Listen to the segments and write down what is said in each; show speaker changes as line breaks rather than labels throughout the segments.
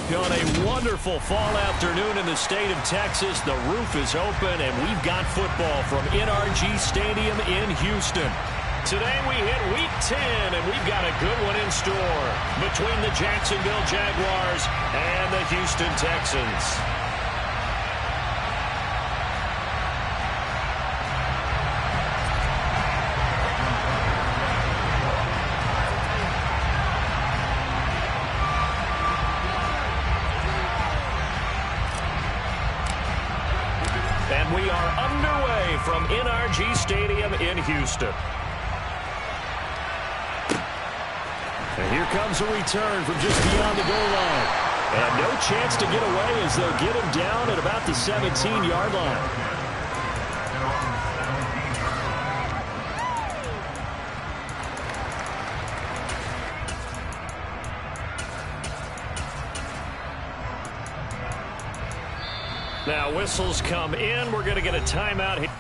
On a wonderful fall afternoon in the state of Texas, the roof is open, and we've got football from NRG Stadium in Houston. Today we hit Week 10, and we've got a good one in store between the Jacksonville Jaguars and the Houston Texans. And we are underway from NRG Stadium in Houston. And here comes a return from just beyond the goal line. And no chance to get away as they'll get him down at about the 17-yard line. Now whistles come in. We're going to get a timeout here.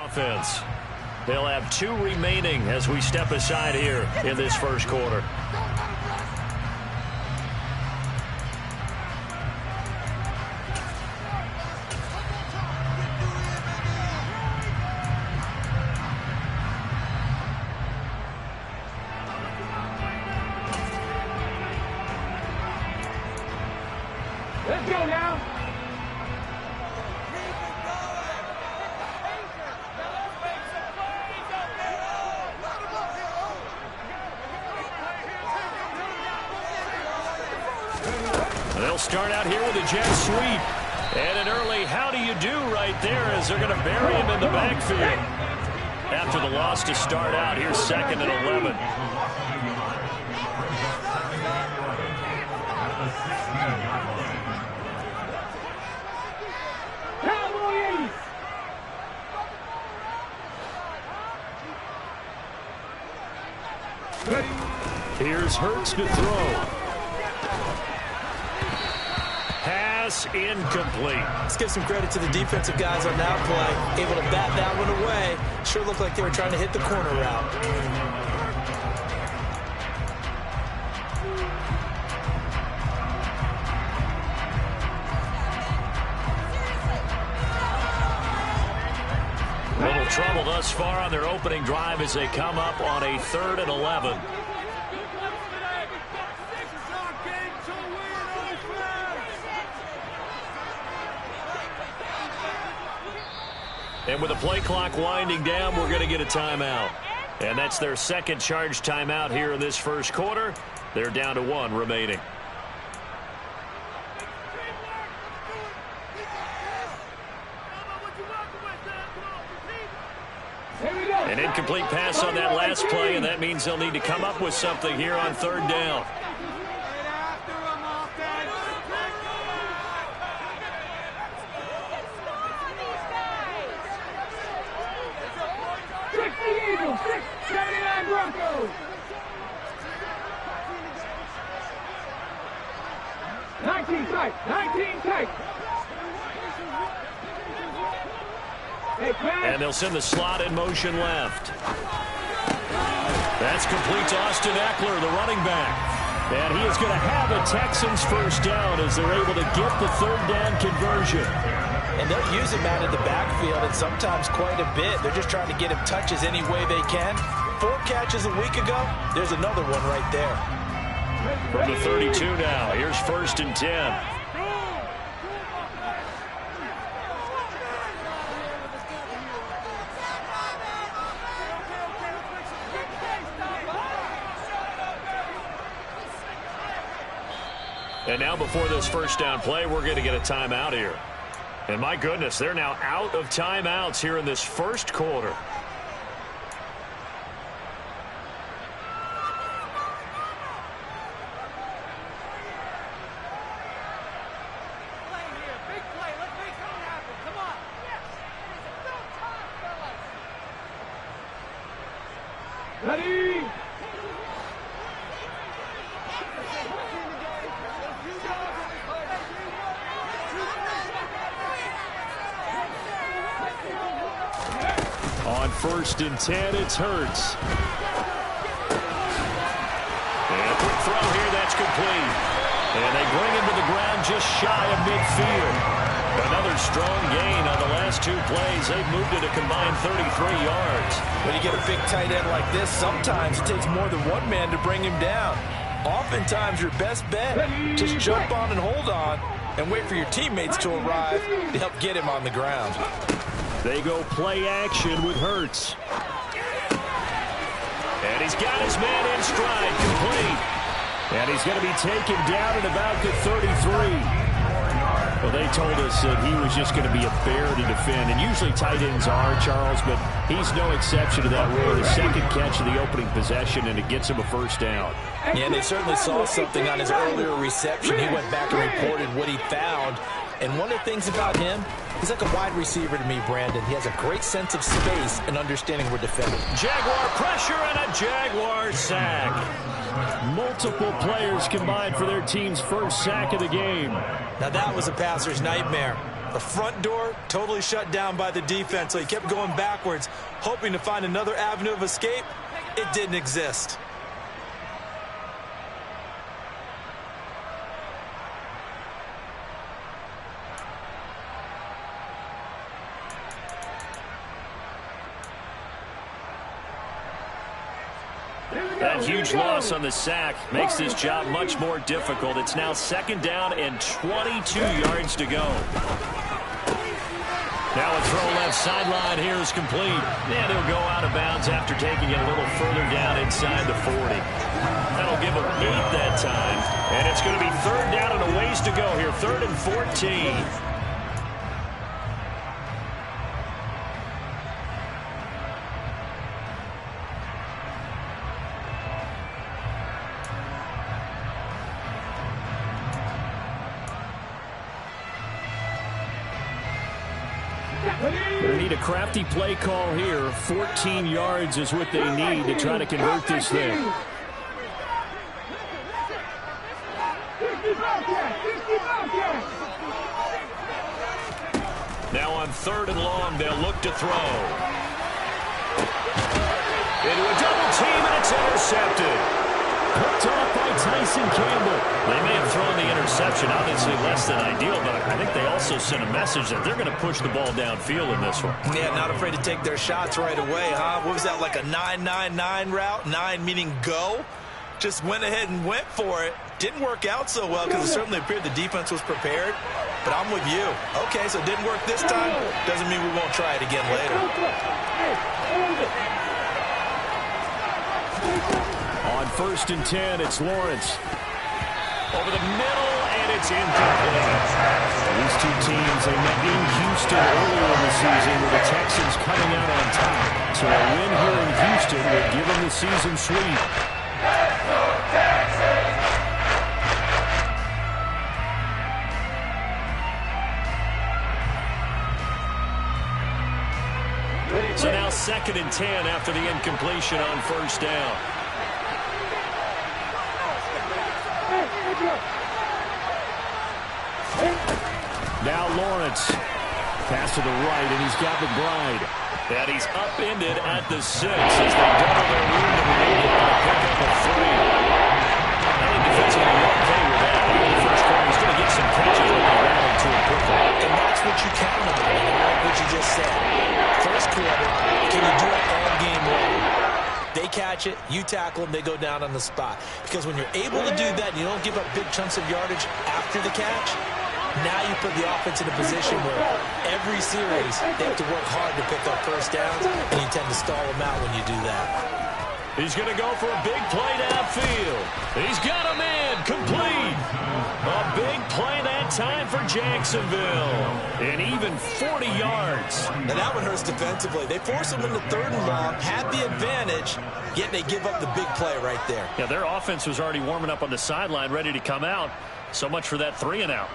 Offense. They'll have 2 remaining as we step aside here in this first quarter.
Let's go now.
They'll start out here with a jet sweep. And an early how do you do right there as they're going to bury him in the backfield. After the loss to start out, here's 2nd and 11. Here's Hurts to throw. Pass incomplete.
Let's give some credit to the defensive guys on that play. Able to bat that one away. Sure looked like they were trying to hit the corner route.
Little trouble thus far on their opening drive as they come up on a 3rd and 11. And with the play clock winding down, we're going to get a timeout. And that's their 2nd charge timeout here in this first quarter. They're down to 1 remaining. An incomplete pass on that last play, and that means they'll need to come up with something here on 3rd down.
Broncos. 19 tight. 19 tight.
And they'll send the slot in motion left. That's complete to Austin Eckler, the running back. And he is going to have a Texans first down as they're able to get the 3rd down conversion.
And they'll use him out of the backfield, and sometimes quite a bit. They're just trying to get him touches any way they can. 4 catches a week ago. There's another one right there.
From the 32 now, here's 1st and 10. And now before this first down play, we're going to get a timeout here. And my goodness, they're now out of timeouts here in this first quarter.
Ready?
On 1st and 10, it's Hurts. And a quick throw here, that's complete. And they bring him to the ground just shy of midfield. Another strong gain on the last 2 plays. They've moved it a combined 33 yards.
When you get a big tight end like this, sometimes it takes more than one man to bring him down. Oftentimes, your best bet, just jump on and hold on and wait for your teammates to arrive to help get him on the ground.
They go play action with Hurts. And he's got his man in stride, complete. And he's going to be taken down at about the 33. Well, they told us that he was just going to be a bear to defend. And usually tight ends are, Charles, but he's no exception to that rule. His second catch of the opening possession, and it gets him a first down.
Yeah, they certainly saw something on his earlier reception. He went back and reported what he found. And one of the things about him, he's like a wide receiver to me, Brandon. He has a great sense of space and understanding we're defending.
Jaguar pressure and a Jaguar sack. Multiple players combined for their team's first sack of the game.
Now that was a passer's nightmare. The front door totally shut down by the defense, so he kept going backwards, hoping to find another avenue of escape. It didn't exist.
That huge loss on the sack makes this job much more difficult. It's now 2nd down and 22 yards to go. Now a throw left sideline here is complete. And he'll go out of bounds after taking it a little further down inside the 40. That'll give him 8 that time. And it's going to be 3rd down and a ways to go here. 3rd and 14. They need a crafty play call here. 14 yards is what they need to try to convert this thing. Now on 3rd and long, they'll look to throw. Into a double team, and it's intercepted. Picked off by Tyson Campbell. They may have thrown the interception, obviously less than ideal, but I think they also sent a message that they're going to push the ball downfield in this one.
Yeah, not afraid to take their shots right away, huh? What was that, like a 9-9-9 route? 9 meaning go? Just went ahead and went for it. Didn't work out so well because it certainly appeared the defense was prepared, but I'm with you. Okay, so it didn't work this time. Doesn't mean we won't try it again later.
On 1st and 10, it's Lawrence. Over the middle, and it's incomplete. These two teams, they met in Houston earlier in the season with the Texans coming out on top. So a win here in Houston would give them the season sweep. So now 2nd and 10 after the incompletion on 1st down. Now Lawrence. Pass to the right, and he's got McBride. And he's upended at the 6 as they double their lead to the pick up a 3. I think defensively you're okay with that. In the first quarter, he's going to get some catches when they rally to him quickly.
And that's what you count on, like what you just said. First quarter, can you do it all game long? They catch catch it, you tackle them, they go down on the spot. Because when you're able to do that, you don't give up big chunks of yardage after the catch, now you put the offense in a position where every series they have to work hard to pick up first downs, and you tend to stall them out when you do that.
He's going to go for a big play downfield. He's got him in. Complete. A big play that time for Jacksonville. And even 40 yards.
Now that one hurts defensively. They force him into 3rd and long, had the advantage, yet they give up the big play right there.
Yeah, their offense was already warming up on the sideline, ready to come out. So much for that 3-and-out.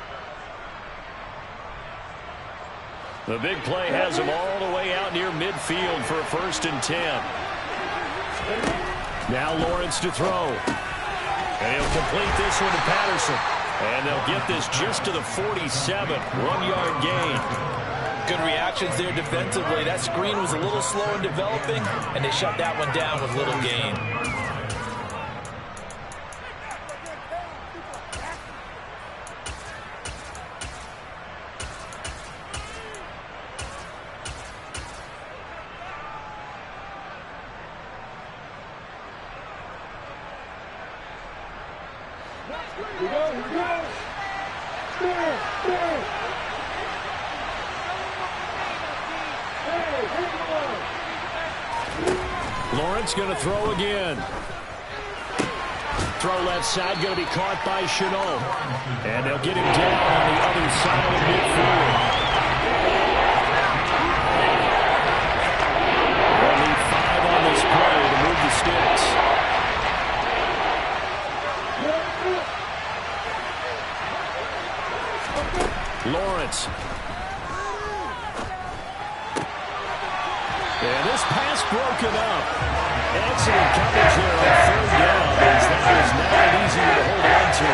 The big play has him all the way out near midfield for a 1st and 10. Now Lawrence to throw. And he'll complete this one to Patterson. And they'll get this just to the 47. 1-yard gain.
Good reactions there defensively. That screen was a little slow in developing, and they shut that one down with little gain.
Lawrence going to throw again. Throw left side, going to be caught by Chenault. And they'll get him down on the other side of midfield. Only 5 on this play to move the sticks. Lawrence. And this pass broken up. Excellent coverage there on 3rd down, as that was not easy to hold on to.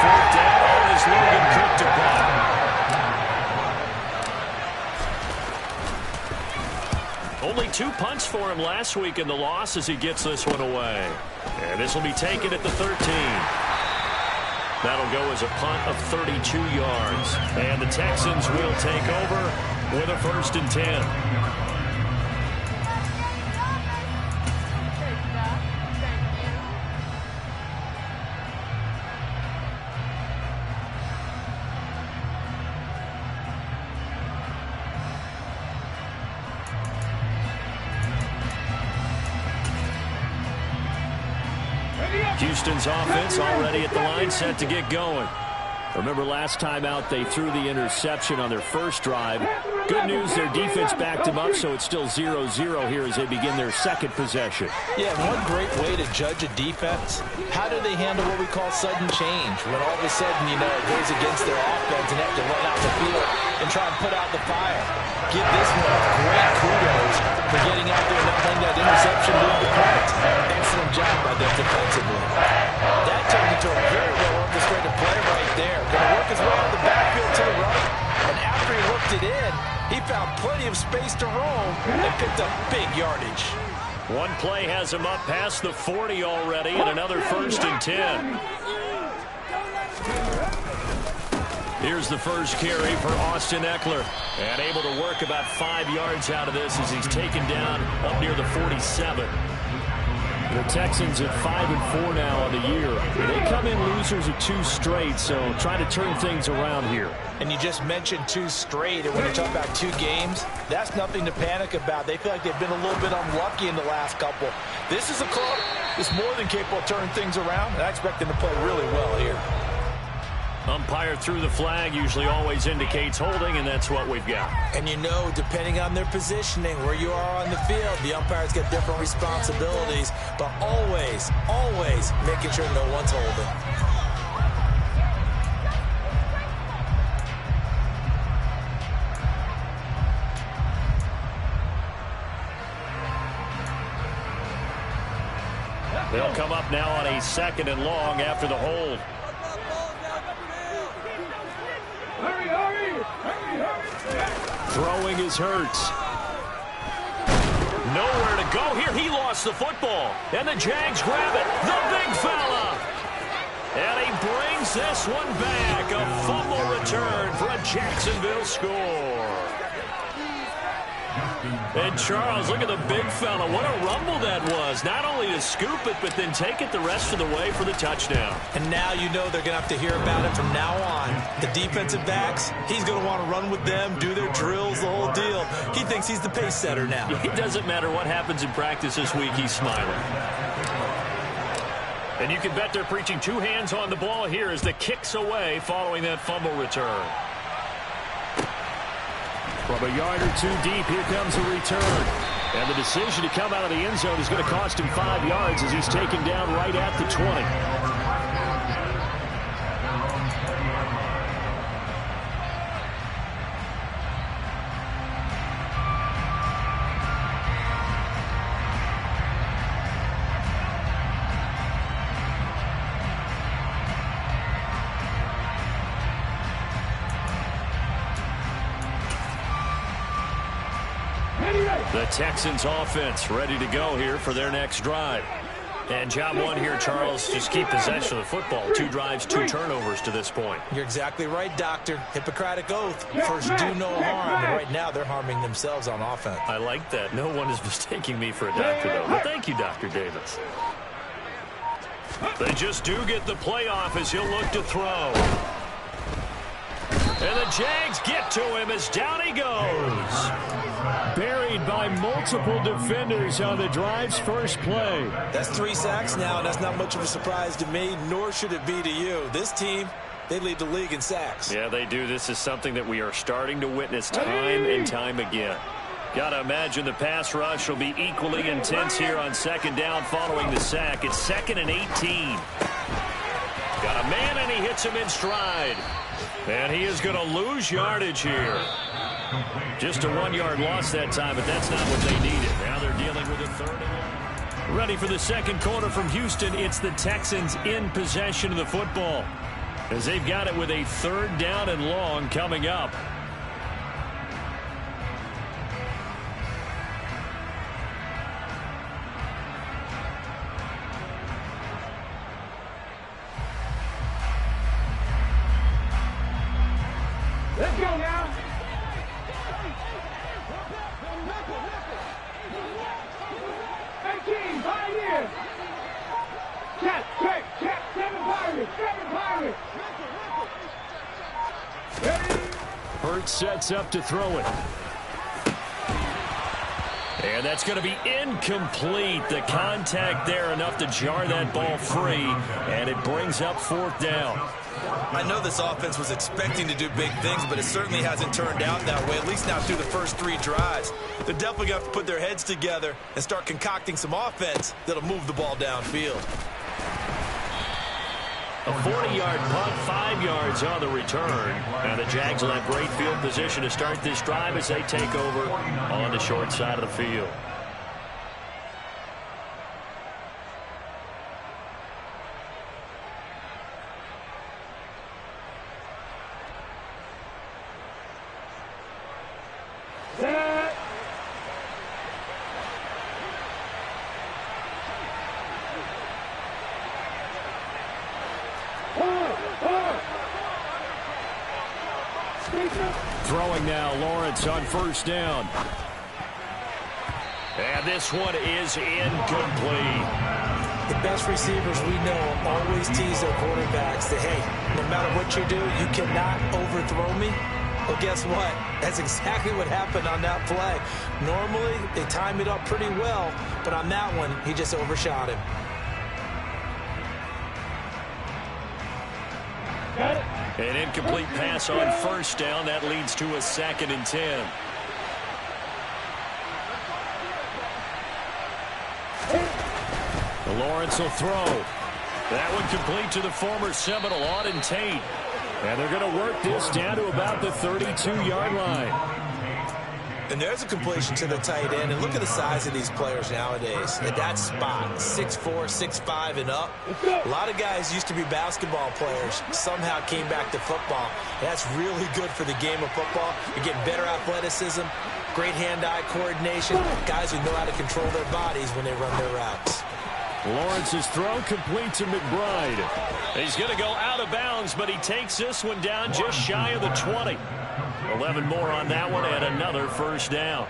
4th down is Logan cooked upon. Only 2 punts for him last week in the loss as he gets this one away. And this will be taken at the 13. That'll go as a punt of 32 yards. And the Texans will take over with a 1st and 10. Houston's offense already at the line, set to get going. Remember last time out they threw the interception on their first drive. Good news, their defense backed them up, so it's still 0-0 here as they begin their 2nd possession.
Yeah, one great way to judge a defense, how do they handle what we call sudden change? When all of a sudden, it goes against their offense and they have to run out the field and try and put out the fire. Give this one great kudos for getting out there and not letting that interception move the point. Excellent job by them defensively. That turned into a very well orchestrated play right there. Going to work his way out the backfield to the right. And after he looked it in, he found plenty of space to roam and picked up big yardage.
One play has him up past the 40 already, and another 1st and 10. Here's the first carry for Austin Eckler. And able to work about 5 yards out of this as he's taken down up near the 47. The Texans at 5-4 now on the year. They come in losers of 2 straight, so trying to turn things around here.
And you just mentioned 2 straight, and when you talk about 2 games, that's nothing to panic about. They feel like they've been a little bit unlucky in the last couple. This is a club that's more than capable of turning things around, and I expect them to play really well here.
Umpire threw the flag, usually always indicates holding, and that's what we've got.
And depending on their positioning, where you are on the field, the umpires get different responsibilities, but always, always making sure no one's holding.
They'll come up now on a 2nd and long after the hold. Throwing is Hurts. Nowhere to go here. He lost the football. And the Jags grab it. The big fella. And he brings this one back. A fumble return for a Jacksonville score. And Charles, look at the big fella. What a rumble that was. Not only to scoop it, but then take it the rest of the way for the touchdown.
And now you know they're going to have to hear about it from now on. The defensive backs, he's going to want to run with them, do their drills, the whole deal. He thinks he's the pace setter now.
It doesn't matter what happens in practice this week, he's smiling. And you can bet they're preaching two hands on the ball here as the kick's away following that fumble return. From a yard or two deep, here comes a return. And the decision to come out of the end zone is going to cost him 5 yards as he's taken down right at the 20. The Texans offense ready to go here for their next drive. And job one here, Charles, just keep possession of the football. 2 drives, 2 turnovers to this point.
You're exactly right, Doctor. Hippocratic oath. First, do no harm. And right now, they're harming themselves on offense.
I like that. No one is mistaking me for a doctor, though. But thank you, Dr. Davis. They just do get the playoff as he'll look to throw. And the Jags get to him as down he goes. Buried by multiple defenders on the drive's first play.
That's 3 sacks now, and that's not much of a surprise to me, nor should it be to you. This team, they lead the league in sacks.
Yeah, they do. This is something that we are starting to witness time and time again. Got to imagine the pass rush will be equally intense here on second down following the sack. It's 2nd and 18. Got a man, and he hits him in stride. And he is going to lose yardage here. Just a 1-yard loss that time, but that's not what they needed. Now they're dealing with a 3rd and 1. Ready for the second quarter from Houston. It's the Texans in possession of the football as they've got it with a 3rd down and long coming up.
Let's go now. Check, 7 Pirates.
Hurts sets up to throw it. And that's going to be incomplete. The contact there enough to jar that ball free, and it brings up 4th down.
I know this offense was expecting to do big things, but it certainly hasn't turned out that way, at least not through the first 3 drives. They're definitely going to have to put their heads together and start concocting some offense that'll move the ball downfield.
A 40-yard punt, 5 yards on the return. And the Jags will have great field position to start this drive as they take over on the short side of the field. Throwing now, Lawrence on 1st down. And this one is incomplete.
The best receivers we know always tease their quarterbacks that, hey, no matter what you do, you cannot overthrow me. Well, guess what? That's exactly what happened on that play. Normally, they time it up pretty well, but on that one, he just overshot him.
Got it.
An incomplete pass on 1st down. That leads to a 2nd and 10. Lawrence will throw. That one complete to the former Seminole, Auden Tate. And they're going to work this down to about the 32-yard line.
And there's a completion to the tight end. And look at the size of these players nowadays. At that spot, 6'4", 6'5", and up. A lot of guys used to be basketball players. Somehow came back to football. And that's really good for the game of football. You're getting better athleticism, great hand-eye coordination, guys who know how to control their bodies when they run their routes.
Lawrence's throw complete to McBride. He's going to go out of bounds, but he takes this one down just shy of the 20. 11 more on that one and another first down.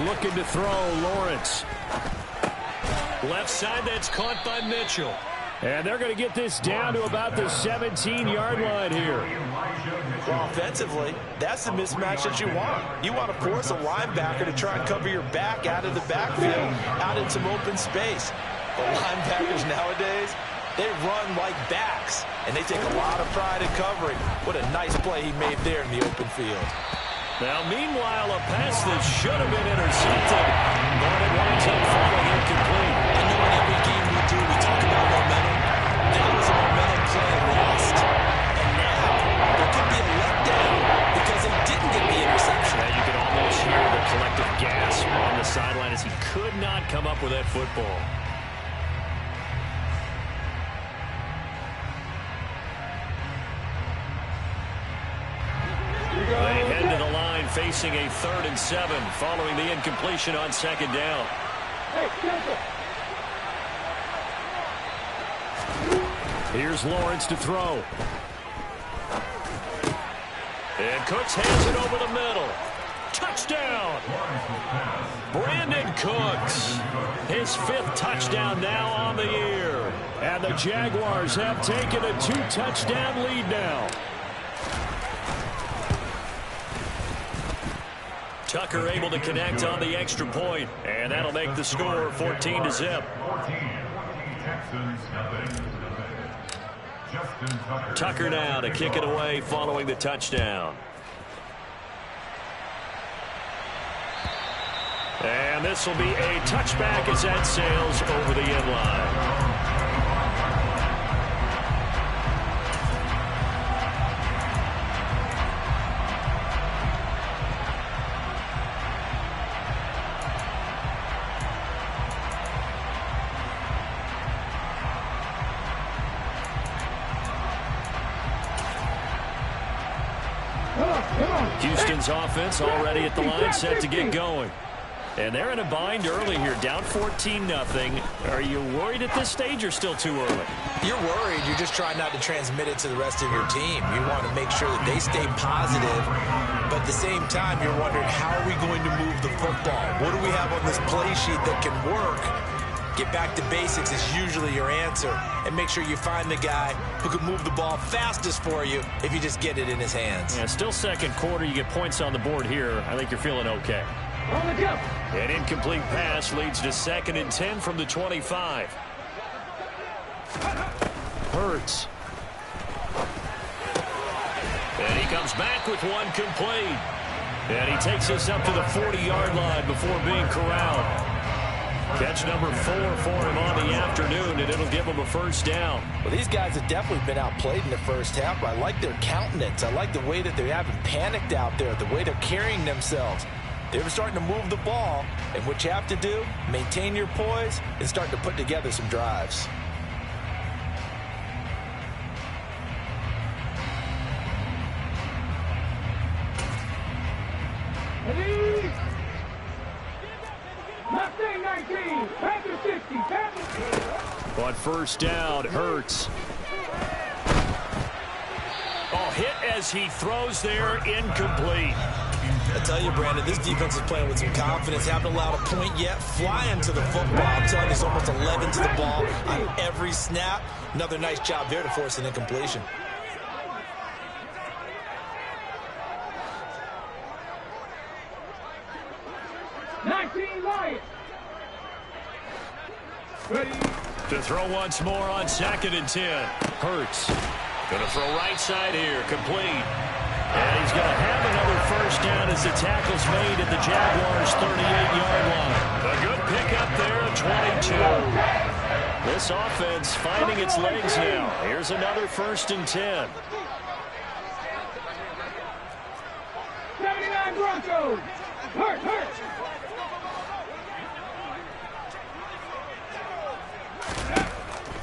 Looking to throw, Lawrence. Left side, that's caught by Mitchell. And they're going to get this down to about the 17-yard line here.
Well, offensively, that's the mismatch that you want. You want to force a linebacker to try and cover your back out of the backfield, out in some open space. But linebackers nowadays, they run like backs, and they take a lot of pride in covering. What a nice play he made there in the open field.
Now, meanwhile, a pass that should have been intercepted, but it winds up falling incomplete.
I know in every game we do, we talk about momentum. That was a momentum play lost. And now, there could be a letdown because they didn't get the interception.
Now, you can almost hear the collective gasp on the sideline as he could not come up with that football. They head to the line facing a 3rd and 7 following the incompletion on 2nd down. Here's Lawrence to throw. And Cooks hands it over the middle. Touchdown! Brandon Cooks. His 5th touchdown now on the year. And the Jaguars have taken a 2-touchdown lead now. Tucker able to connect on the extra point, and that'll make the score 14-0. Tucker now to kick it away following the touchdown. And this will be a touchback as that sails over the end line. Houston's offense already at the line, set to get going. And they're in a bind early here, down 14-0. Are you worried at this stage or still too early?
You're worried. You're just trying not to transmit it to the rest of your team. You want to make sure that they stay positive. But at the same time, you're wondering, how are we going to move the football? What do we have on this play sheet that can work? Get back to basics is usually your answer. And make sure you find the guy who can move the ball fastest for you if you just get it in his hands.
Yeah, still 2nd quarter. You get points on the board here. I think you're feeling okay. An incomplete pass leads to 2nd and 10 from the 25. Hurts. And he comes back with one complete. And he takes us up to the 40-yard line before being corralled. Catch number 4 for him on the afternoon, and it'll give him a first down.
Well, these guys have definitely been outplayed in the first half, but I like their countenance. I like the way that they haven't panicked out there, the way they're carrying themselves. They're starting to move the ball, and what you have to do, maintain your poise and start to put together some drives.
On first down, Hurts. Oh, hit as he throws there, incomplete.
I tell you, Brandon, this defense is playing with some confidence. Haven't allowed a point yet. Flying to the football. I'm telling you, it's almost 11 to the ball on every snap. Another nice job there to force an incompletion.
To throw once more on 2nd and 10. Hurts. Going to throw right side here. Complete. And he's going to have another first down as the tackle's made at the Jaguars' 38-yard line. A good pickup there at 22. This offense finding its legs now. Here's another 1st and 10.
79 Broncos. Hurt.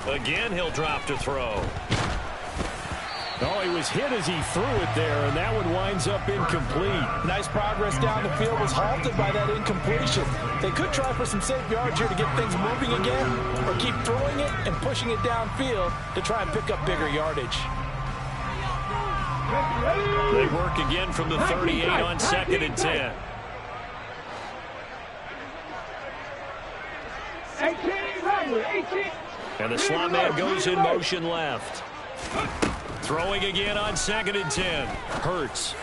Again, he'll drop to throw. Oh, he was hit as he threw it there, and that one winds up incomplete.
Nice progress down the field, was halted by that incompletion. They could try for some safe yards here to get things moving again, or keep throwing it and pushing it downfield to try and pick up bigger yardage.
They work again from the 38 on 2nd and 10.
18.
And the slot man goes in motion left. Throwing again on 2nd and 10. Hurts.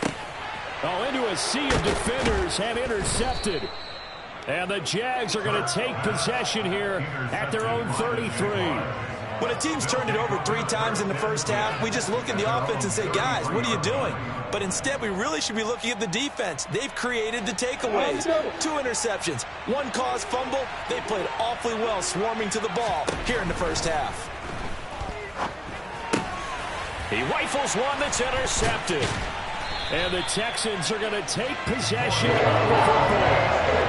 Oh, into a sea of defenders and intercepted. And the Jags are going to take possession here at their own 33.
When a team's turned it over 3 times in the first half, we just look at the offense and say, guys, what are you doing? But instead, we really should be looking at the defense. They've created the takeaways. 2 interceptions, 1 caused fumble. They played awfully well swarming to the ball here in the first half.
He rifles one that's intercepted. And the Texans are going to take possession of the football.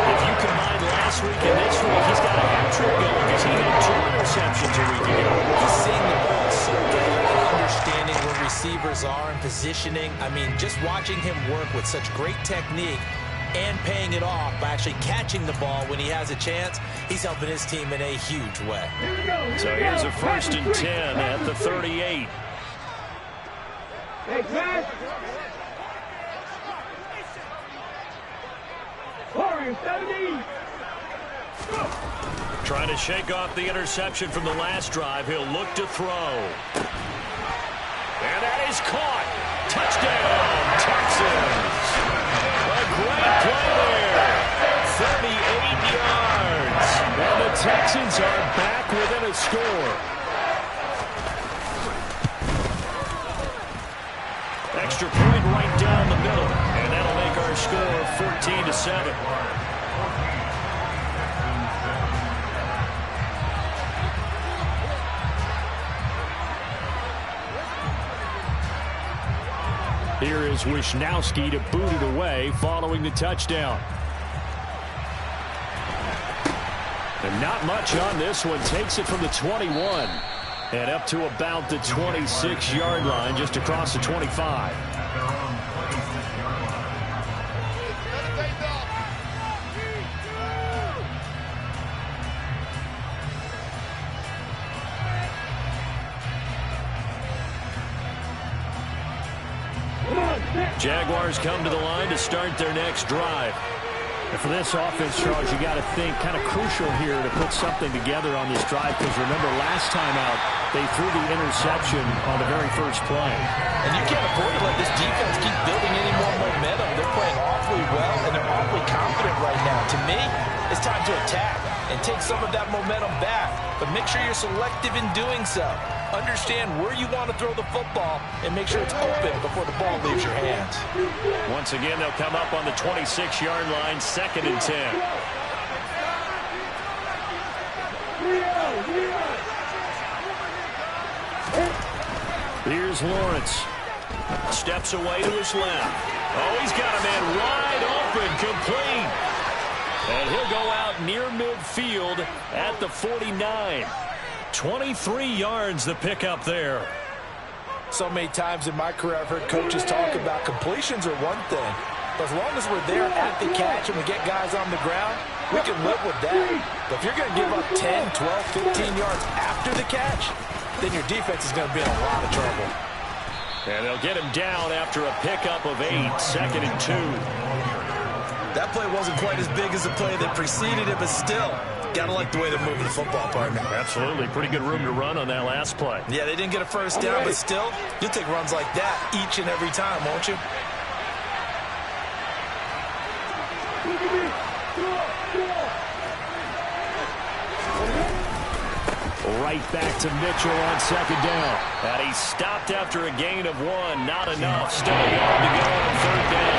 If you combine last week and this week, he's got a hat-trick going because he had 2 interceptions a week ago.
He's seeing the ball so good and understanding where receivers are and positioning. I mean, just watching him work with such great technique and paying it off by actually catching the ball when he has a chance, he's helping his team in a huge way.
So here's a 1st and 10 at the 38. Trying to shake off the interception from the last drive. He'll look to throw. And that is caught. Touchdown, Texans. A great play there. 38 yards. And the Texans are back within a score. Extra point right down the middle. And that'll make our score 14-7. Here is Wisnowski to boot it away following the touchdown. And not much on this one. Takes it from the 21 and up to about the 26-yard line, just across the 25. Jaguars come to the line to start their next drive. And for this offense, Charles, you got to think kind of crucial here to put something together on this drive, because remember last time out they threw the interception on the very first play.
And you can't afford to let this defense keep building any more momentum. They're playing awfully well and they're awfully confident right now. To me, it's time to attack and take some of that momentum back, but make sure you're selective in doing so. Understand where you want to throw the football and make sure it's open before the ball leaves your hands.
Once again, they'll come up on the 26-yard line, 2nd and 10. Here's Lawrence. Steps away to his left. Oh, he's got a man wide open, complete. And he'll go out near midfield at the 49. 23 yards the pickup there.
So many times in my career I've heard coaches talk about completions are one thing, but as long as we're there at the catch and we get guys on the ground, we can live with that. But if you're going to give up 10, 12, 15 yards after the catch, then your defense is going to be in a lot of trouble.
And they'll get him down after a pickup of 8, 2nd and 2.
That play wasn't quite as big as the play that preceded it, but still, gotta like the way they're moving the football, partner.
Absolutely. Pretty good room to run on that last play.
Yeah, they didn't get a first down, but still, you'll take runs like that each and every time, won't you?
Right back to Mitchell on 2nd down. And he stopped after a gain of 1. Not enough. Still a yard to go on 3rd down.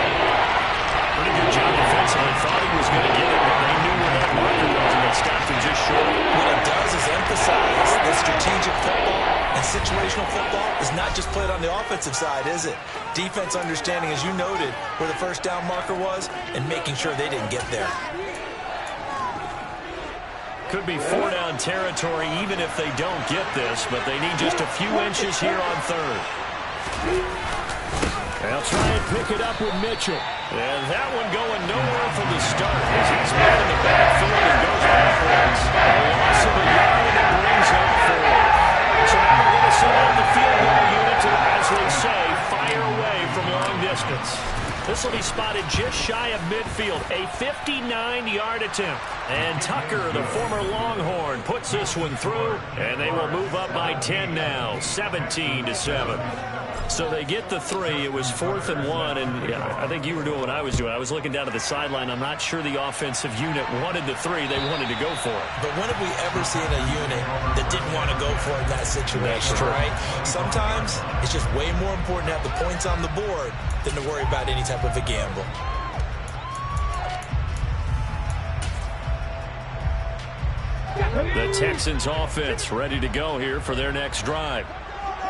Pretty good job defensively. Thought he was going to get it, but they knew where that marker was, and they stopped him just short.
What it does is emphasize that strategic football and situational football is not just played on the offensive side, is it? Defense understanding, as you noted, where the first down marker was and making sure they didn't get there.
Could be 4-down territory even if they don't get this, but they need just a few inches here on third. They'll try and pick it up with Mitchell. And that one going nowhere from the start as he's met in the backfield and goes backwards. A loss of a yard and it brings up 4. So now they're going to set up the field goal unit to, as they say, fire away from long distance. This will be spotted just shy of midfield, a 59-yard attempt. And Tucker, the former Longhorn, puts this one through, and they will move up by 10 now, 17-7. So they get the 3. It was 4th and 1, and I think you were doing what I was doing. I was looking down at the sideline. I'm not sure the offensive unit wanted the 3. They wanted to go for it.
But when have we ever seen a unit that didn't want to go for it in that situation, right? Sometimes it's just way more important to have the points on the board than to worry about any type of a gamble.
The Texans offense ready to go here for their next drive.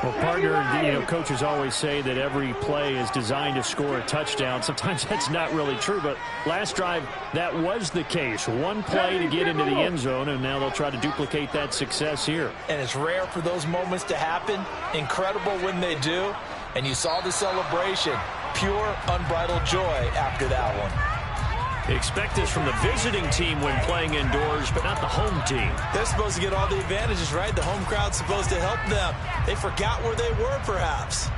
Well, partner, coaches always say that every play is designed to score a touchdown. Sometimes that's not really true, but last drive, that was the case. One play to get into the end zone, and now they'll try to duplicate that success here.
And it's rare for those moments to happen. Incredible when they do. And you saw the celebration. Pure, unbridled joy after that one.
Expect this from the visiting team when playing indoors, but not the home team.
They're supposed to get all the advantages, right? The home crowd's supposed to help them. They forgot where they were, perhaps.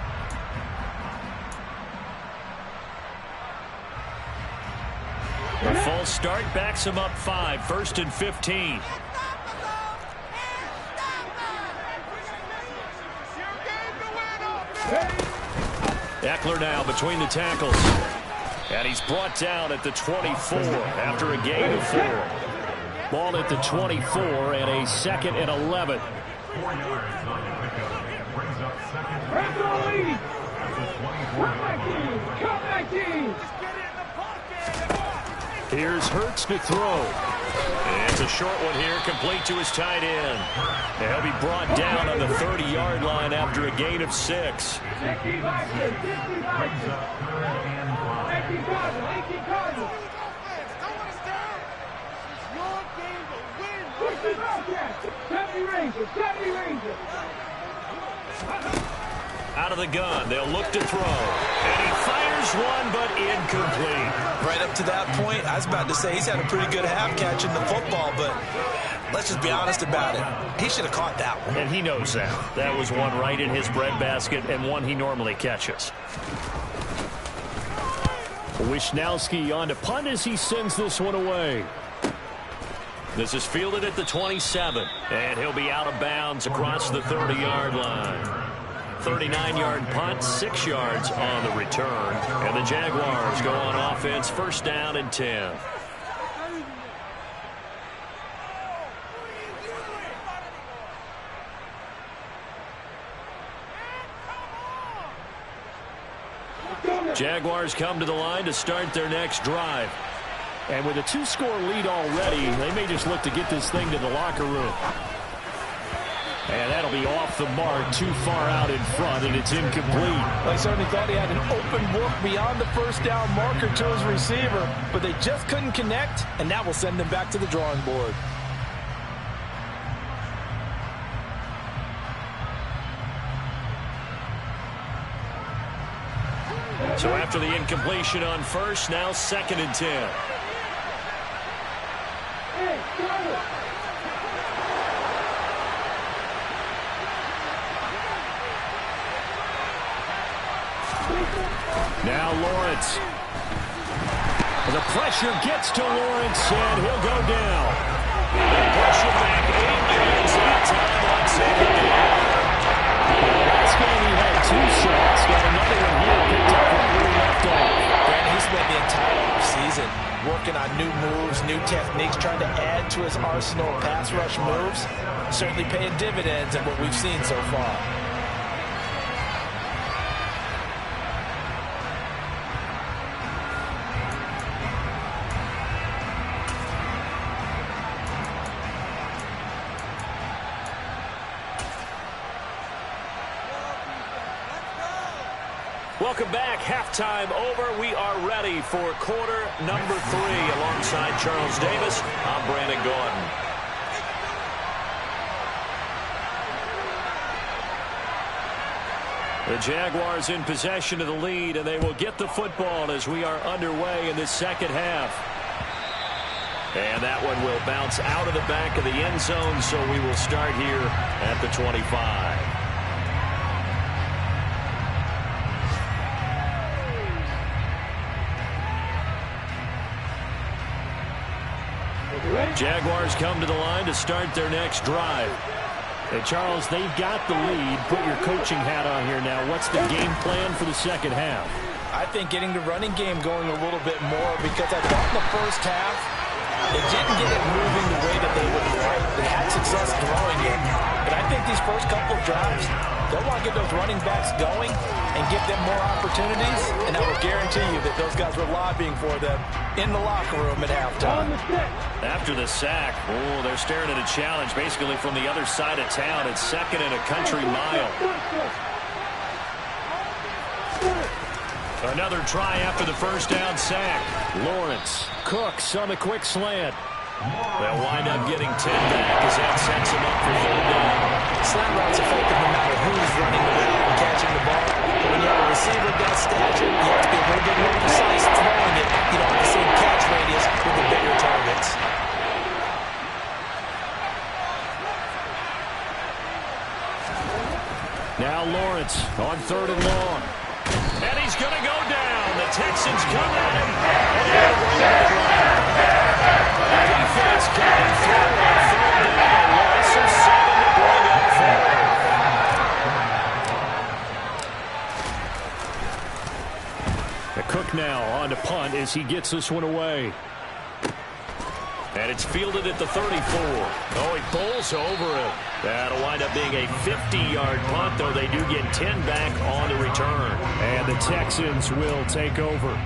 A false start backs them up 5, 1st and 15. Eckler now between the tackles. And he's brought down at the 24 after a gain of 4. Ball at the 24 and a 2nd and 11. Here's Hurts to throw. And it's a short one here, complete to his tight end. And he'll be brought down on the 30-yard line after a gain of 6. Out of the gun, they'll look to throw. And he fires one, but incomplete.
Right up to that point, I was about to say he's had a pretty good half catching the football, but let's just be honest about it. He should have caught that one.
And he knows that. That was one right in his breadbasket and one he normally catches. Wisnowski on to punt as he sends this one away. This is fielded at the 27, and he'll be out of bounds across the 30-yard line. 39-yard punt, 6 yards on the return. And the Jaguars go on offense, 1st down and 10. Jaguars come to the line to start their next drive.
And with a 2-score lead already, they may just look to get this thing to the locker room. And that'll be off the mark, too far out in front, and it's incomplete.
They certainly thought he had an open book beyond the 1st down marker to his receiver, but they just couldn't connect, and that will send them back to the drawing board.
So after the incompletion on 1st, now 2nd and 10. Now Lawrence. The pressure gets to Lawrence, and he'll go down. The pressure back 8 yards that time on 2nd down.
Last game he had 2 sacks. Got another one here picked up from where he left off.
Brandon, he spent the entire offseason working on new moves, new techniques, trying to add to his arsenal of pass rush moves. Certainly paying dividends in what we've seen so far.
Welcome back. Halftime over. We are ready for quarter number 3. Alongside Charles Davis, I'm Brandon Gordon. The Jaguars in possession of the lead, and they will get the football as we are underway in the second half. And that one will bounce out of the back of the end zone, so we will start here at the 25. Jaguars come to the line to start their next drive.
And Charles, they've got the lead. Put your coaching hat on here now. What's the game plan for the second half?
I think getting the running game going a little bit more, because I thought in the first half they didn't get it moving the way that they would like. They had success throwing it. But I think these first couple of drives, they'll want to get those running backs going and give them more opportunities. And I will guarantee you that those guys were lobbying for them in the locker room at halftime.
After the sack, they're staring at a challenge basically from the other side of town. It's second and a country mile. Another try after the first down sack.
Lawrence, Cooks on the quick slant.
They'll wind up getting 10 back as that sets them up for third down.
Slant route's effective no matter who's running the route and catching the ball. But when you have a receiver of that stature, you have to be a little bit more precise throwing it. You don't have the same catch radius with the bigger targets.
Now Lawrence on third and long.
And he's going to go down. The Texans come at him. The defense coming through on third down. Loss of 7 to bring up
The Cook now on to punt as he gets this one away.
and it's fielded at the 34. Oh, he pulls over it. That'll wind up being a 50-yard punt, though they do get 10 back on the return.
And the Texans will take over.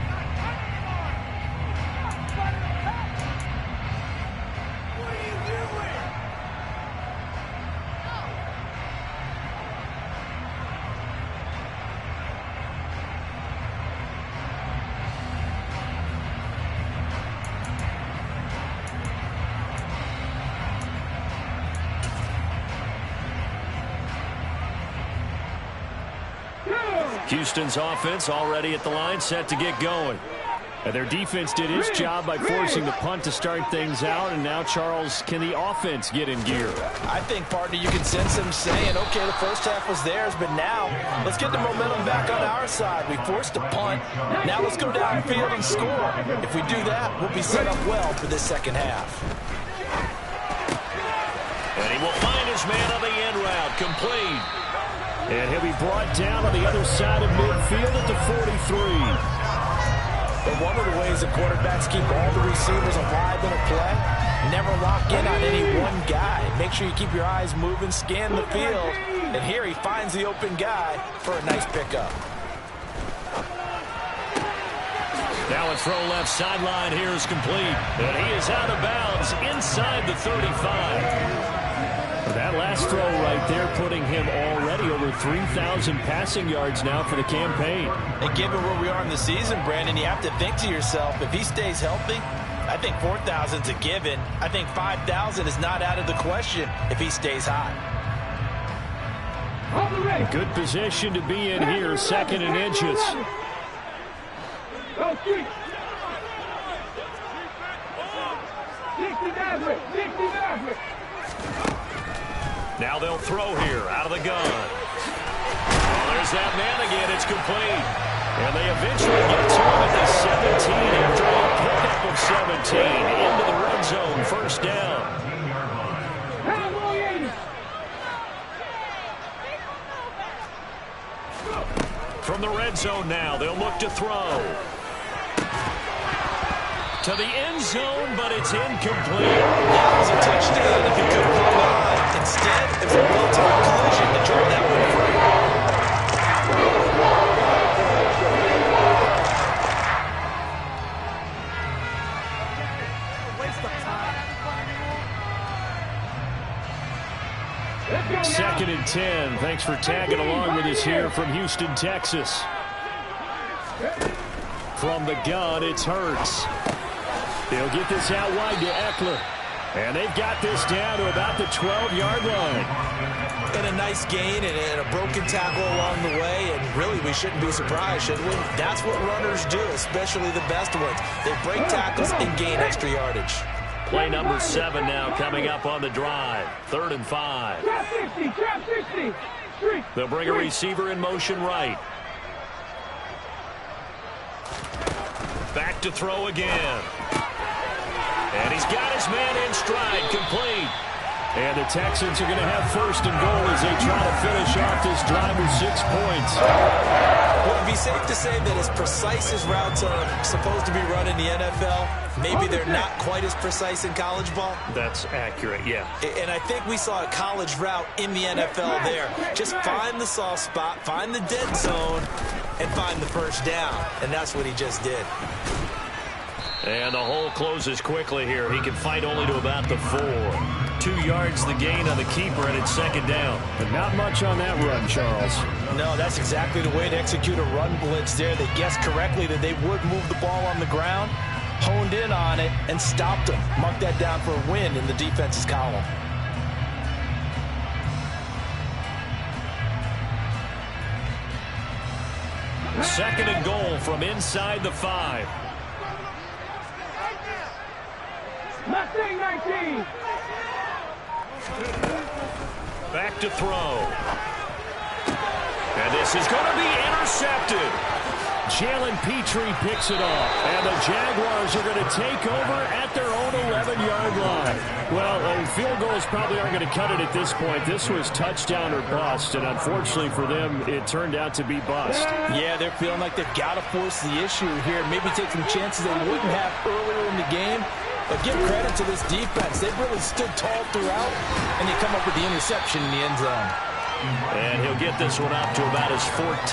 Houston's offense already at the line, set to get going.
And their defense did its job by forcing the punt to start things out. And now, Charles, can the offense get in gear?
I think, partner, you can sense them saying, okay, the first half was theirs, but now let's get the momentum back on our side. We forced a punt. Now let's go downfield and score. If we do that, we'll be set up well for this second half.
And he will find his man on the end route, complete.
And he'll be brought down on the other side of midfield at the 43.
But one of the ways the quarterbacks keep all the receivers alive in a play, never lock in on any one guy. Make sure you keep your eyes moving, scan the field. And here he finds the open guy for a nice pickup.
Now a throw left sideline here is complete. And he is out of bounds inside the 35.
That last throw right there putting him already over 3,000 passing yards now for the campaign.
And given where we are in the season, Brandon, you have to think to yourself, if he stays healthy, I think 4,000's a given. I think 5,000 is not out of the question if he stays hot.
Good position to be in here, second and inches.
Now they'll throw here out of the gun. Well, there's that man again. It's complete. And they eventually get to him at the 17 after a pickup of 17 into the red zone. First down. From the red zone now, they'll look to throw. To the end zone, but it's incomplete.
That was a touchdown if he could have hung on. Instead, it was a well-timed collision to draw that one free.
Second and 10. Thanks for tagging along with us here from Houston, Texas. From the gun, it's Hurts. They'll get this out wide to Eckler. And they've got this down to about the 12-yard line.
And a nice gain and a broken tackle along the way, and really we shouldn't be surprised, should we? That's what runners do, especially the best ones. They break tackles and gain extra yardage.
Play number 7 now coming up on the drive. 3rd and 5.
Trap 60, trap 60. Street.
They'll bring a receiver in motion right. Back to throw again. And he's got his man in stride, complete. And the Texans are going to have 1st and goal as they try to finish off this drive with 6 points.
Would it be safe to say that as precise as routes are supposed to be run in the NFL, maybe they're not quite as precise in college ball?
That's accurate, yeah.
And I think we saw a college route in the NFL there. Just find the soft spot, find the dead zone, and find the first down. And that's what he just did.
And the hole closes quickly here. He can fight only to about the 4. 2 yards the gain on the keeper, and it's 2nd down.
But not much on that run, Charles.
No, that's exactly the way to execute a run blitz there. They guessed correctly that they would move the ball on the ground, honed in on it, and stopped them. Mark that down for a win in the defense's column.
Second and goal from inside the 5.
Mustang 19.
Back to throw. And this is going to be intercepted.
Jalen Petrie picks it off. And the Jaguars are going to take over at their own 11-yard line. Well, field goals probably aren't going to cut it at this point. This was touchdown or bust, and unfortunately for them, it turned out to be bust.
Yeah, they're feeling like they've got to force the issue here. Maybe take some chances they wouldn't have earlier in the game. But give credit to this defense. They've really stood tall throughout, and they come up with the interception in the end zone.
And he'll get this one up to about his 14.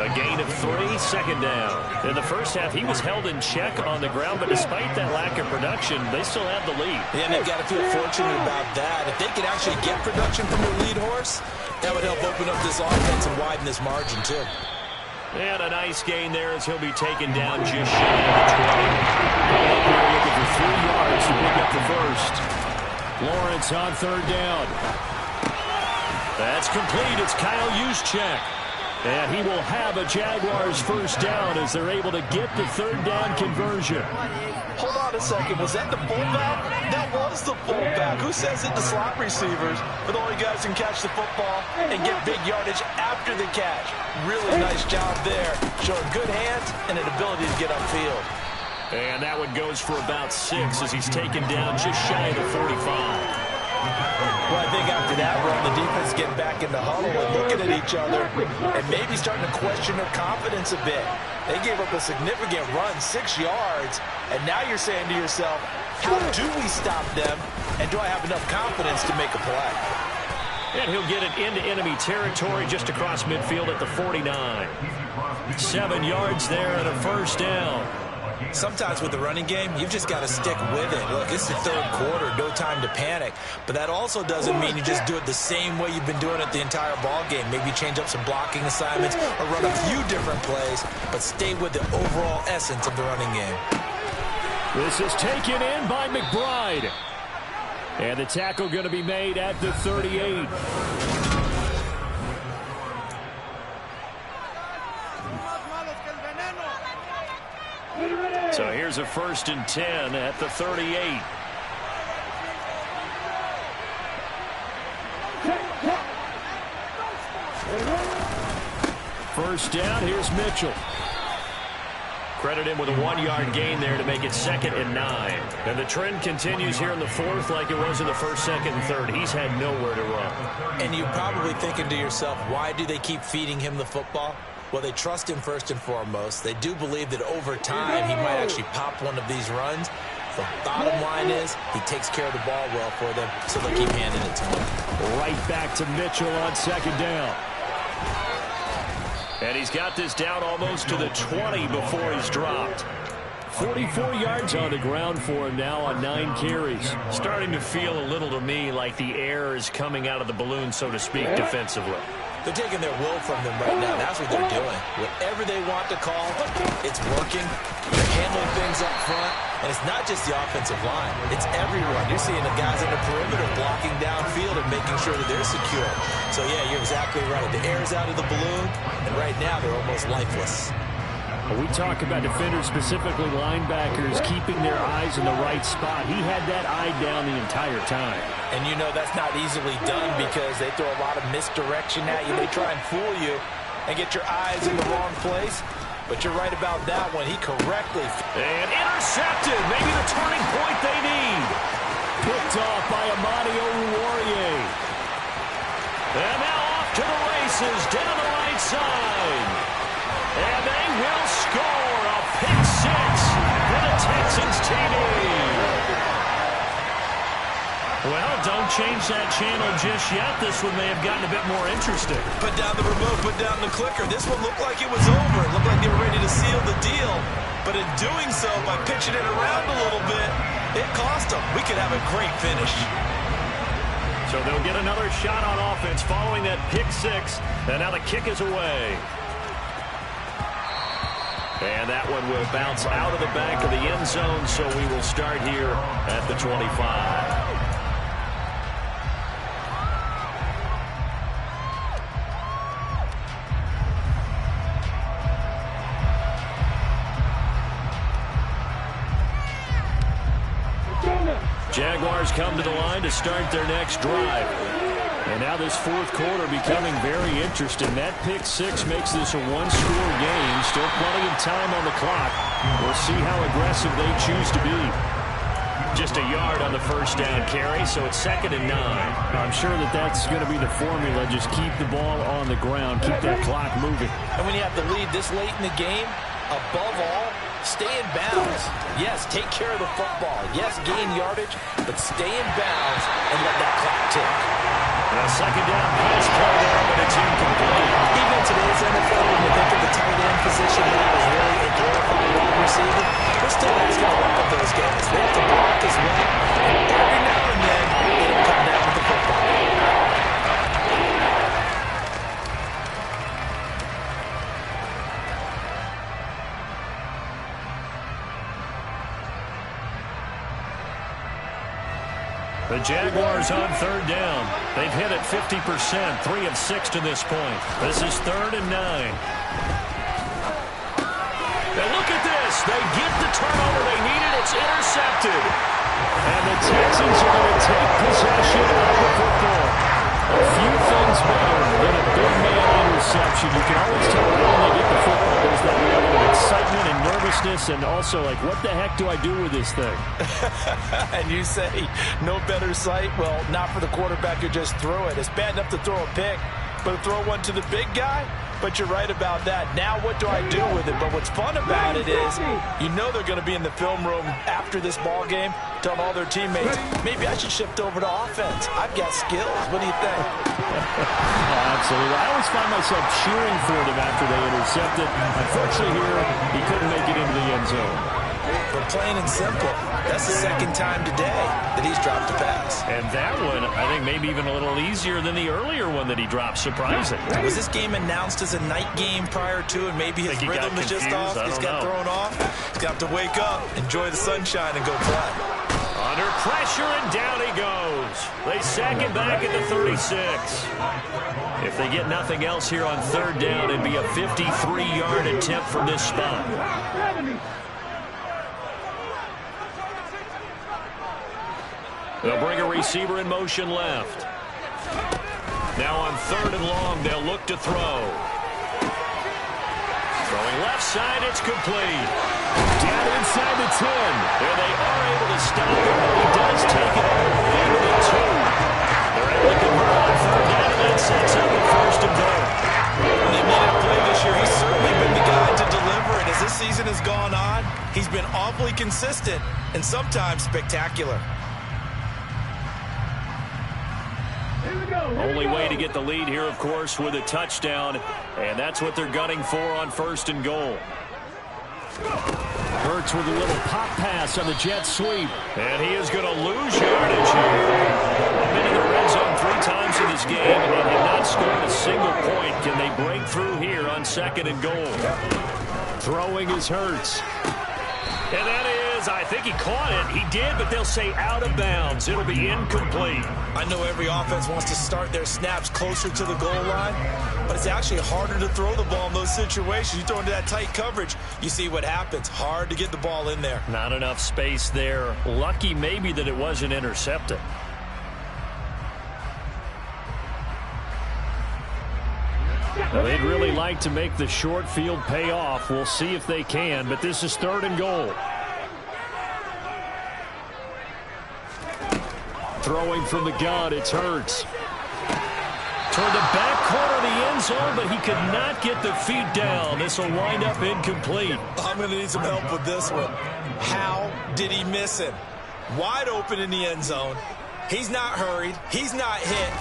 A gain of 3, 2nd down. In the first half, he was held in check on the ground, but despite that lack of production, they still have the lead.
Yeah, and they've got to feel fortunate about that. If they could actually get production from their lead horse, that would help open up this offense and widen this margin, too.
And a nice gain there as he'll be taken down just shy of the 20.
They're looking for 3 yards to pick up the first. Lawrence on 3rd down.
That's complete. It's Kyle Juszczyk.
And he will have a Jaguars 1st down as they're able to get the 3rd down conversion.
Hold on a second. Was that the fullback? That was the fullback. Who says it to slot receivers? But all you guys can catch the football and get big yardage after the catch. Really nice job there. Showing good hands and an ability to get upfield.
And that one goes for about 6 as he's taken down just shy of the 45.
Well, I think after that run, the defense getting back in the huddle and looking at each other and maybe starting to question their confidence a bit. They gave up a significant run, 6 yards, and now you're saying to yourself, how do we stop them, and do I have enough confidence to make a play?
And he'll get it into enemy territory just across midfield at the 49. 7 yards there and a 1st down.
Sometimes with the running game, you've just got to stick with it. Look, it's the 3rd quarter, no time to panic. But that also doesn't mean you just do it the same way you've been doing it the entire ball game. Maybe change up some blocking assignments or run a few different plays, but stay with the overall essence of the running game.
This is taken in by McBride. And the tackle going to be made at the 38.
So here's a 1st and 10 at the 38.
First down, here's Mitchell.
Credit him with a 1-yard gain there to make it 2nd and 9. And the trend continues here in the 4th like it was in the 1st, 2nd, and 3rd. He's had nowhere to run.
And you're probably thinking to yourself, why do they keep feeding him the football? Well, they trust him first and foremost. They do believe that over time he might actually pop one of these runs. The bottom line is he takes care of the ball well for them, so they'll keep handing it to him.
Right back to Mitchell on 2nd down.
And he's got this down almost to the 20 before he's dropped.
44 yards on the ground for him now on 9 carries.
Starting to feel a little to me like the air is coming out of the balloon, so to speak, defensively.
They're taking their will from them right now. That's what they're doing. Whatever they want to call, it's working. They're handling things up front. And it's not just the offensive line. It's everyone. You're seeing the guys in the perimeter blocking downfield and making sure that they're secure. So, yeah, you're exactly right. The air's out of the balloon, and right now they're almost lifeless.
We talk about defenders, specifically linebackers, keeping their eyes in the right spot. He had that eye down the entire time.
And you know that's not easily done because they throw a lot of misdirection at you. They try and fool you and get your eyes in the wrong place. But you're right about that one. He correctly.
And intercepted. Maybe the turning point they need.
Picked off by Amani Oruwariye.
And now off to the races down the right side. And they will score a pick six for the Texans TD. Well, don't change that channel just yet. This one may have gotten a bit more interesting.
Put down the remote, put down the clicker. This one looked like it was over. It looked like they were ready to seal the deal. But in doing so, by pitching it around a little bit, it cost them. We could have a great finish.
So they'll get another shot on offense following that pick six. And now the kick is away. And that one will bounce out of the back of the end zone, so we will start here at the 25. Jaguars come to the line to start their next drive. And now this fourth quarter becoming very interesting. That pick six makes this a one-score game. Still plenty of time on the clock. We'll see how aggressive they choose to be. Just a yard on the first down carry, so it's 2nd and 9.
I'm sure that that's going to be the formula. Just keep the ball on the ground. Keep that clock moving.
And when you have the lead this late in the game, above all, stay in bounds. Yes, take care of the football. Yes, gain yardage, but stay in bounds and let that clock tick.
A second down pass play there, but it's incomplete.
Even in today's NFL, when you think of the tight end position now as really a glorified wide receiver, we're still asking a lot of those guys. They have to block as well. And every now and then, it'll come down with the football.
The Jaguars on third down. They've hit it 50%, 3 of 6 to this point. This is 3rd and 9. Now look at this. They get the turnover they needed. It's intercepted.
And the Texans are going to take possession of the football. A few things better than a big man interception. You can always tell when they get the football. There's that level of excitement and nervousness, and also like, what the heck do I do with this thing?
And you say, no better sight? Well, not for the quarterback who just threw it. It's bad enough to throw a pick, but to throw one to the big guy? But you're right about that. Now what do I do with it? But what's fun about it is you know they're going to be in the film room after this ball game telling all their teammates, maybe I should shift over to offense. I've got skills. What do you think?
Absolutely. I always find myself cheering for them after they intercept it. Unfortunately here, he couldn't make it into the end zone.
But plain and simple, that's the second time today that he's dropped a pass.
And that one, I think, maybe even a little easier than the earlier one that he dropped. Surprising.
Was this game announced as a night game prior to, and maybe his rhythm is just off? He's got thrown off. He's got to wake up, enjoy the sunshine, and go play.
Under pressure, and down he goes. They sack him back at the 36. If they get nothing else here on third down, it'd be a 53-yard attempt from this spot. They'll bring a receiver in motion left. Now on 3rd and long, they'll look to throw. Throwing left side, it's complete.
Down inside the 10.
And they are able to stop him, but he does take it into the 2. They're able to convert on 3rd down, and that sets up a 1st and goal.
When they've needed a play this year, he's certainly been the guy to deliver. And as this season has gone on, he's been awfully consistent and sometimes spectacular.
Only way to get the lead here, of course, with a touchdown, and that's what they're gunning for on 1st and goal.
Hurts with a little pop pass on the jet sweep.
And he is going to lose yardage here. Up into the red zone 3 times in this game and have not scored a single point. Can they break through here on 2nd and goal? Throwing is Hurts. And that is, I think he caught it. He did, but they'll say out of bounds. It'll be incomplete.
I know every offense wants to start their snaps closer to the goal line, but it's actually harder to throw the ball in those situations. You throw into that tight coverage, you see what happens. Hard to get the ball in there.
Not enough space there. Lucky maybe that it wasn't intercepted. Well, they'd really like to make the short field pay off. We'll see if they can, but this is 3rd and goal. Throwing from the gun, it's Hurts. Toward the back corner of the end zone, but he could not get the feet down. This will wind up incomplete.
I'm going to need some help with this one. How did he miss him? Wide open in the end zone. He's not hurried. He's not hit.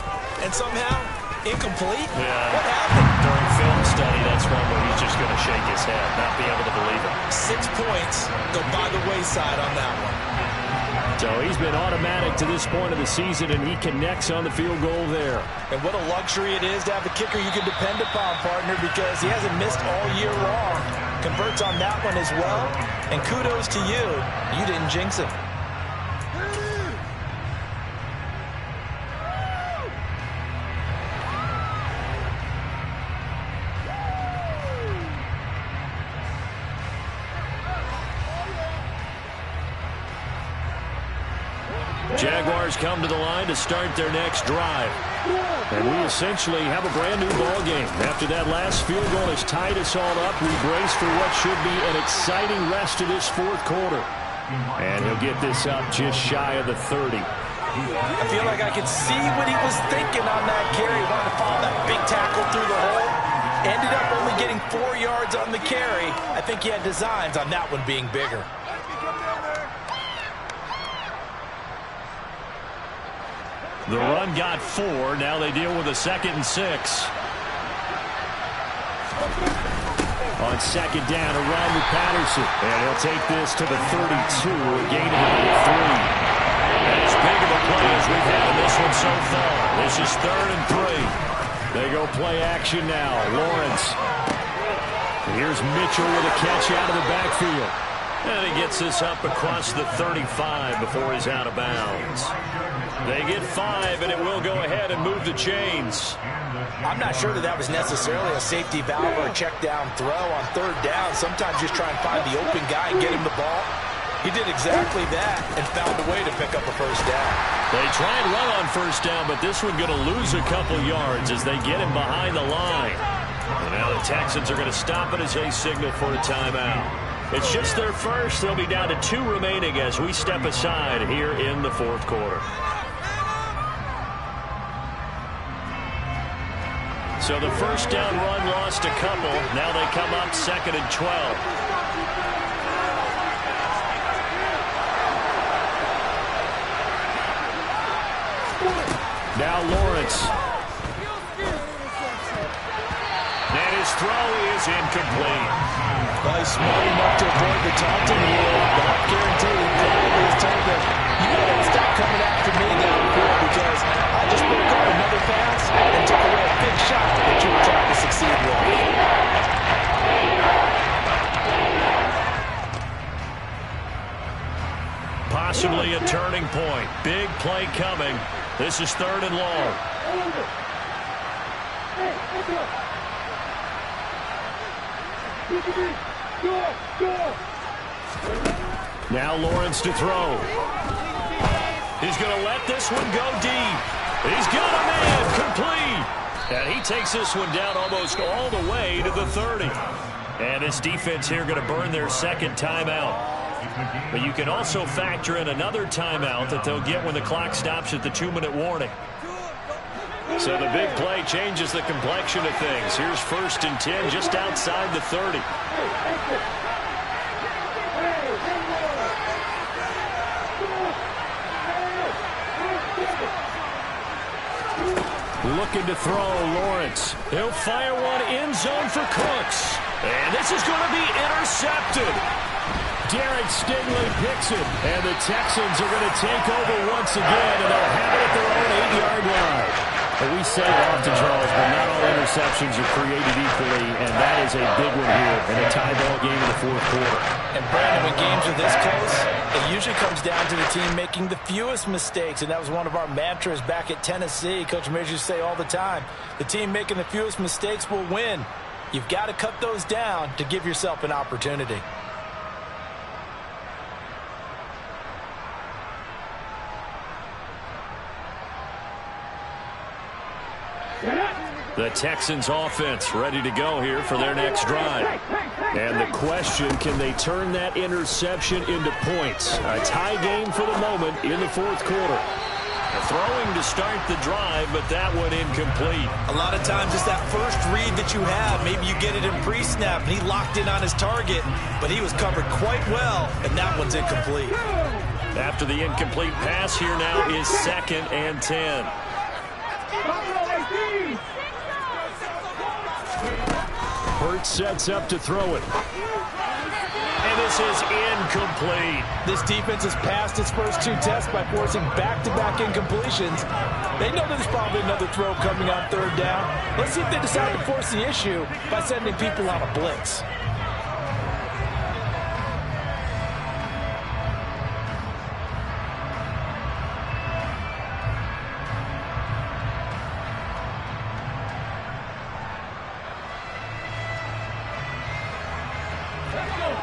And somehow, incomplete?
Yeah.
What happened?
During film study, that's one where he's just going to shake his head, not be able to believe it.
6 points go by the wayside on that one.
So he's been automatic to this point of the season, and he connects on the field goal there.
And what a luxury it is to have a kicker you can depend upon, partner, because he hasn't missed all year long. Converts on that one as well, and kudos to you. You didn't jinx him.
Jaguars come to the line to start their next drive. And we essentially have a brand new ball game. After that last field goal has tied us all up, we brace for what should be an exciting rest of this 4th quarter. And he'll get this up just shy of the 30.
I feel like I could see what he was thinking on that carry. He wanted to follow that big tackle through the hole. Ended up only getting 4 yards on the carry. I think he had designs on that one being bigger.
The run got 4. Now they deal with a 2nd and 6. On 2nd down, a run with Patterson. And he'll take this to the 32, a gain of about 3. As big of a play as we've had in this one so far. This is 3rd and 3. They go play action now. Lawrence. Here's Mitchell with a catch out of the backfield. And he gets this up across the 35 before he's out of bounds. They get 5, and it will go ahead and move the chains.
I'm not sure that was necessarily a safety valve or a check down throw on 3rd down. Sometimes just try and find the open guy and get him the ball. He did exactly that and found a way to pick up a 1st down.
They try and run on 1st down, but this one going to lose a couple yards as they get him behind the line. And now the Texans are going to stop it as they signal for a timeout. It's just their first. They'll be down to 2 remaining as we step aside here in the 4th quarter. So the 1st down run lost a couple. Now they come up 2nd and 12. Now Lawrence. And his throw is incomplete.
Well, he's smart enough to avoid the taunting here, but I guarantee he probably has told them, you gotta stop coming after me downfield because I just broke up another pass and took away a big shot that you were trying to succeed with.
Possibly a turning point. Big play coming. This is 3rd and long. Now Lawrence to throw. He's going to let this one go deep. He's got a man complete. And he takes this one down almost all the way to the 30. And this defense here going to burn their 2nd timeout. But you can also factor in another timeout that they'll get when the clock stops at the 2-minute warning. So the big play changes the complexion of things. Here's 1st and 10 just outside the 30. Looking to throw, Lawrence. He'll fire one end zone for Cooks. And this is going to be intercepted.
Derek Stingley picks it. And the Texans are going to take over once again, and they'll have it at their own 8-yard line. But we say it often, Charles, but not all interceptions are created equally, and that is a big one here in a tie ball game in the fourth quarter.
And Brandon, when games are this close, it usually comes down to the team making the fewest mistakes, and that was one of our mantras back at Tennessee. Coach Mears used to say all the time, the team making the fewest mistakes will win. You've got to cut those down to give yourself an opportunity.
The Texans offense ready to go here for their next drive.
And the question, can they turn that interception into points? A tie game for the moment in the fourth quarter.
Throwing to start the drive, but that one incomplete.
A lot of times it's that first read that you have. Maybe you get it in pre-snap, and he locked in on his target, but he was covered quite well, and that one's incomplete.
After the incomplete pass, here now is 2nd and 10.
Hurts sets up to throw it.
And this is incomplete.
This defense has passed its first 2 tests by forcing back-to-back incompletions. They know there's probably another throw coming on 3rd down. Let's see if they decide to force the issue by sending people on a blitz.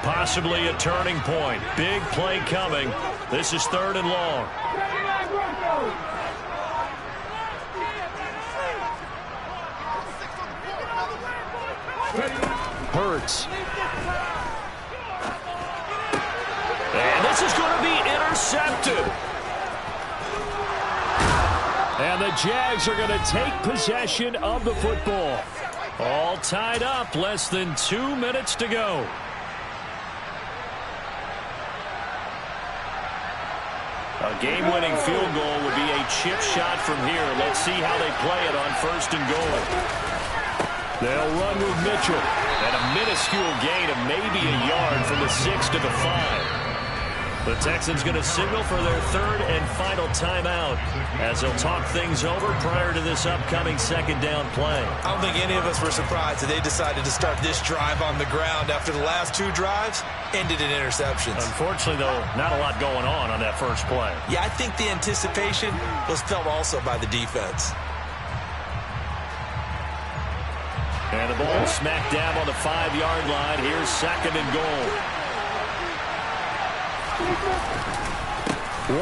Possibly a turning point. Big play coming. This is 3rd and long.
Hurts.
And this is going to be intercepted.
And the Jags are going to take possession of the football.
All tied up. Less than 2 minutes to go. A game-winning field goal would be a chip shot from here. Let's see how they play it on 1st and goal.
They'll run with Mitchell.
And a minuscule gain of maybe a yard from the 6 to the 5. The Texans going to signal for their 3rd and final timeout as they'll talk things over prior to this upcoming 2nd down play.
I don't think any of us were surprised that they decided to start this drive on the ground after the last 2 drives ended in interceptions.
Unfortunately, though, not a lot going on that first play.
Yeah, I think the anticipation was felt also by the defense.
And the ball smack dab on the 5-yard line. Here's 2nd and goal.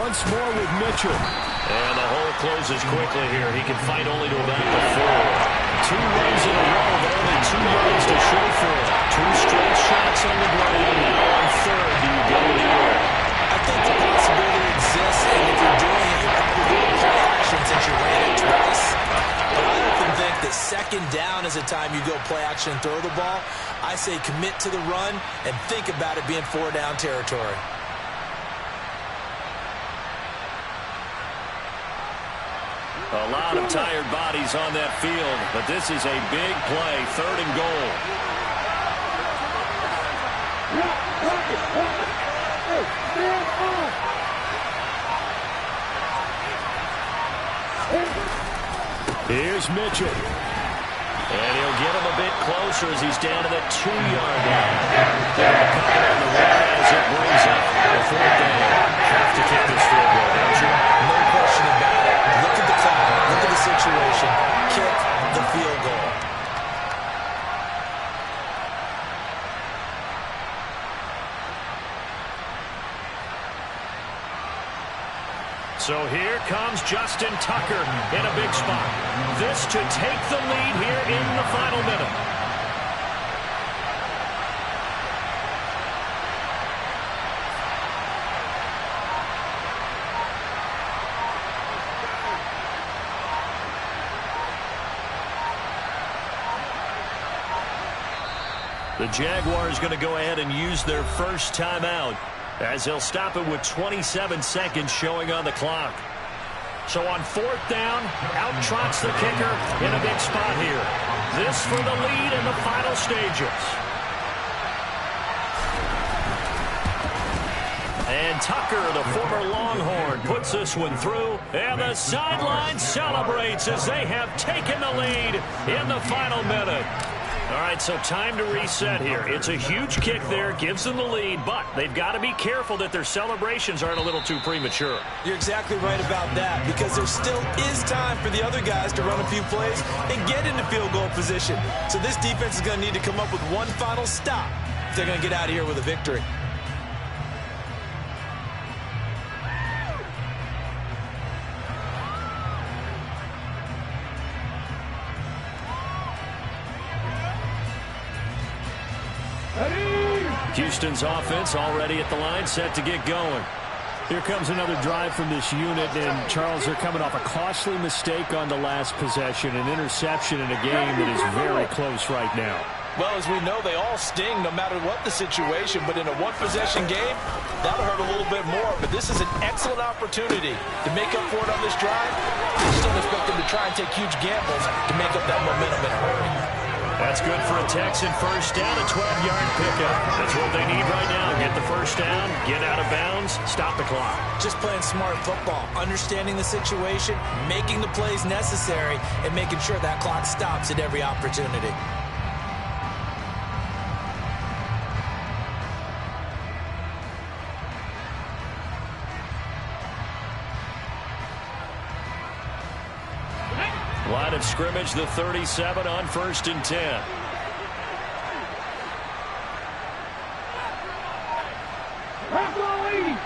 Once more with Mitchell.
And the hole closes quickly here. He can fight only to about the 4. 2 runs in a row, but only 2 yards to show for it. 2 straight shots on the ground. Now on 3rd, do you go anywhere?
I think the possibility exists, and if you're doing it, you're probably doing play action since you ran it twice. But I often think that 2nd down is a time you go play action and throw the ball. I say commit to the run and think about it being 4-down territory.
A lot of tired bodies on that field, but this is a big play, 3rd and goal.
Here's Mitchell.
And he'll get him a bit closer as he's down to the 2-yard line. They're coming on the run as it brings up the 4th down. Have to kick this field goal, don't you?
No question about it. Look at the clock. Look at the situation. Kick the field goal.
So here comes Justin Tucker in a big spot. This to take the lead here in the final minute. The Jaguars going to go ahead and use their first timeout as they'll stop it with 27 seconds showing on the clock. So on 4th down, out trots the kicker in a big spot here. This for the lead in the final stages. And Tucker, the former Longhorn, puts this one through. And the sideline celebrates as they have taken the lead in the final minute. All right, so time to reset here. It's a huge kick there, gives them the lead, but they've got to be careful that their celebrations aren't a little too premature.
You're exactly right about that, because there still is time for the other guys to run a few plays and get into field goal position. So this defense is going to need to come up with one final stop if they're going to get out of here with a victory.
Houston's offense already at the line, set to get going.
Here comes another drive from this unit, and Charles, they're coming off a costly mistake on the last possession, an interception in a game that is very close right now.
Well, as we know, they all sting no matter what the situation, but in a one-possession game, that'll hurt a little bit more. But this is an excellent opportunity to make up for it on this drive. I just don't expect them to try and take huge gambles to make up that momentum in a hurry.
That's good for a Texan first down, a 12-yard pickup. That's what they need right now. Get the first down, get out of bounds, stop the clock.
Just playing smart football, understanding the situation, making the plays necessary, and making sure that clock stops at every opportunity.
Line of scrimmage, the 37 on 1st and 10.
Pass on lead.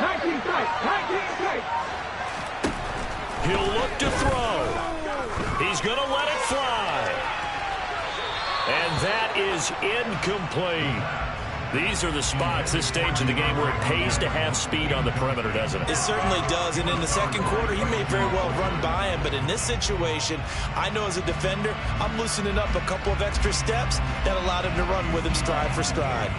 19 tight. 19 tight.
He'll look to throw. He's going to let it fly. And that is incomplete. These are the spots, this stage of the game, where it pays to have speed on the perimeter, doesn't it?
It certainly does, and in the second quarter, he may very well run by him, but in this situation, I know as a defender, I'm loosening up a couple of extra steps that allowed him to run with him stride for stride.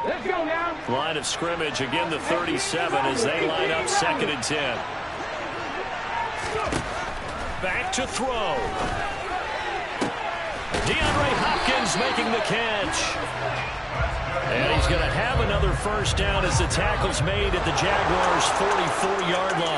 Let's go now.
Line of scrimmage, again the 37 as they line up 2nd and 10. Back to throw. DeAndre Hopkins making the catch. And he's going to have another first down as the tackle's made at the Jaguars' 44-yard line.